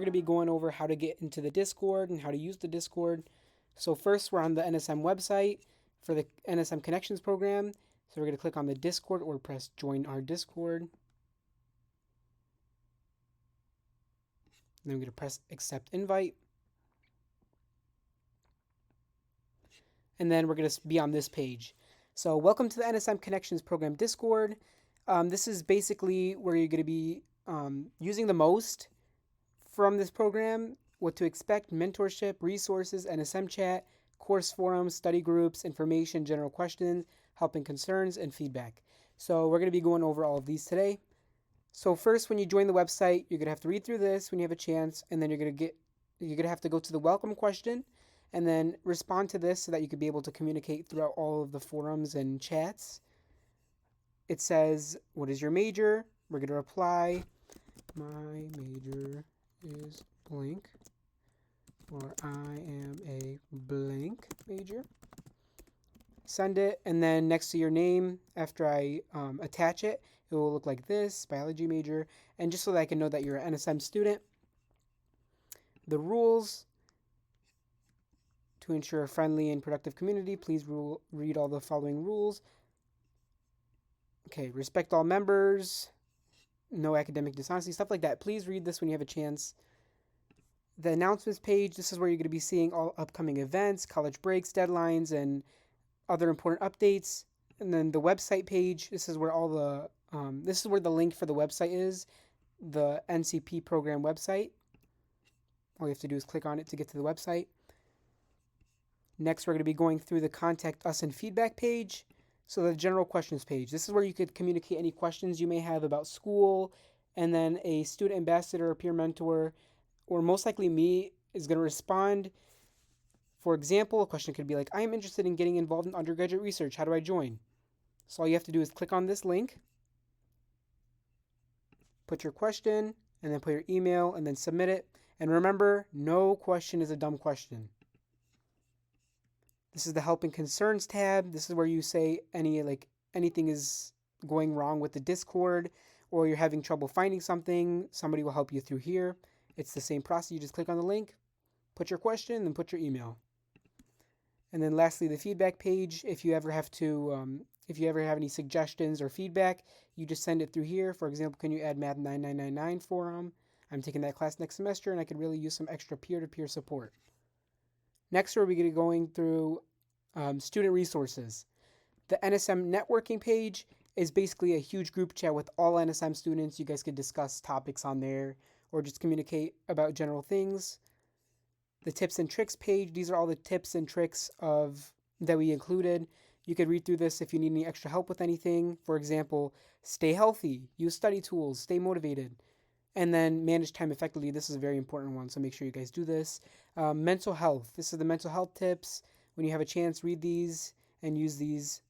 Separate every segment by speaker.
Speaker 1: going to be going over how to get into the Discord and how to use the Discord. So first, we're on the NSM website for the NSM Connections Program. So we're going to click on the Discord or press Join Our Discord. And then we're going to press Accept Invite. And then we're going to be on this page. So welcome to the NSM Connections Program Discord. This is basically where you're going to be using the most from this program, what to expect, mentorship, resources, NSM chat, course forums, study groups, information, general questions, help and concerns, and feedback. So we're going to be going over all of these today. So first, when you join the website, you're going to have to read through this when you have a chance, and then you're going to have to go to the welcome question and then respond to this so that you could be able to communicate throughout all of the forums and chats. It says, what is your major? We're going to reply, my major is blank, or I am a blank major. Send it, and then next to your name, after I attach it, it will look like this, biology major, and just so that I can know that you're an NSM student. The rules: to ensure a friendly and productive community, please read all the following rules. Okay, respect all members, no academic dishonesty, stuff like that. Please read this when you have a chance. The announcements page, this is where you're going to be seeing all upcoming events, college breaks, deadlines, and other important updates. And then the website page, this is where this is where the link for the website is, the NCP program website. All you have to do is click on it to get to the website. Next, we're going to be going through the Contact Us and Feedback page. So the General Questions page. This is where you could communicate any questions you may have about school, and then a student ambassador or peer mentor, or most likely me, is going to respond. For example, a question could be like, I am interested in getting involved in undergraduate research. How do I join? So all you have to do is click on this link, put your question, and then put your email, and then submit it. And remember, no question is a dumb question. This is the Help and Concerns tab. This is where you say anything is going wrong with the Discord, or you're having trouble finding something. Somebody will help you through here. It's the same process. You just click on the link, put your question, and put your email. And then lastly, the feedback page. If you ever have any suggestions or feedback, you just send it through here. For example, can you add Math 9999 forum? I'm taking that class next semester, and I could really use some extra peer-to-peer support. Next, we're going to be going through student resources. The NSM networking page is basically a huge group chat with all NSM students. You guys could discuss topics on there or just communicate about general things. The tips and tricks page, these are all the tips and tricks that we included. You could read through this if you need any extra help with anything. For example, stay healthy, use study tools, stay motivated, and then manage time effectively. This is a very important one, so make sure you guys do this. Mental health, this is the mental health tips. When you have a chance, read these and use these.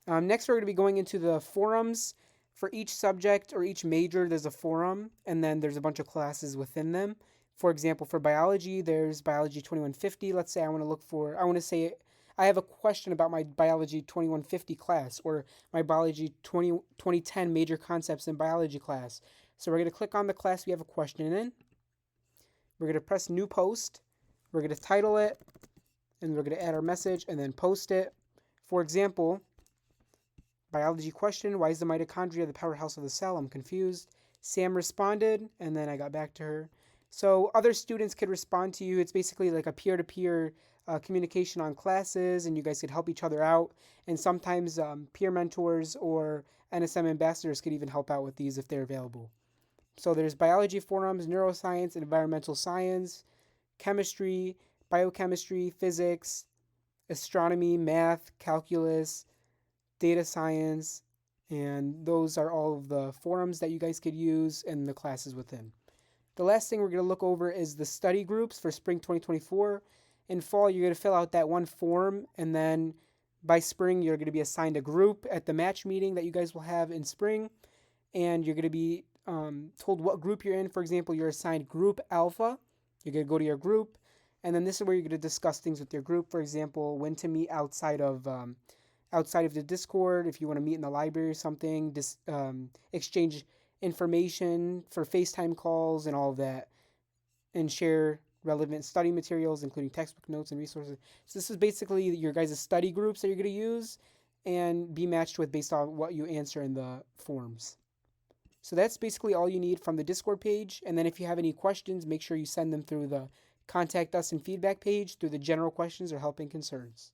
Speaker 1: Next, we're going to be going into the forums. For each subject or each major, there's a forum, and then there's a bunch of classes within them. For example, for biology, there's Biology 2150. Let's say I have a question about my Biology 2150 class, or my Biology 2010 major concepts in biology class. So we're going to click on the class we have a question in. We're going to press New Post. We're going to title it, and we're going to add our message and then post it. For example, biology question, why is the mitochondria the powerhouse of the cell? I'm confused. Sam responded, and then I got back to her. So other students could respond to you. It's basically like a peer-to-peer communication on classes, and you guys could help each other out. And sometimes peer mentors or NSM ambassadors could even help out with these if they're available. So there's biology forums, neuroscience, environmental science, chemistry, biochemistry, physics, astronomy, math, calculus, data science, and those are all of the forums that you guys could use and the classes within. The last thing we're going to look over is the study groups for spring 2024. In fall, you're going to fill out that one form, and then by spring, you're going to be assigned a group at the match meeting that you guys will have in spring, and you're going to be told what group you're in. For example, you're assigned Group Alpha. You're going to go to your group, and then this is where you're going to discuss things with your group. For example, when to meet outside of the Discord, if you want to meet in the library or something, exchange information for FaceTime calls and all of that. and share relevant study materials, including textbook notes and resources. So this is basically your guys' study groups that you're going to use and be matched with based on what you answer in the forms. So that's basically all you need from the Discord page. And then if you have any questions, make sure you send them through the contact us and feedback page through the general questions or helping concerns.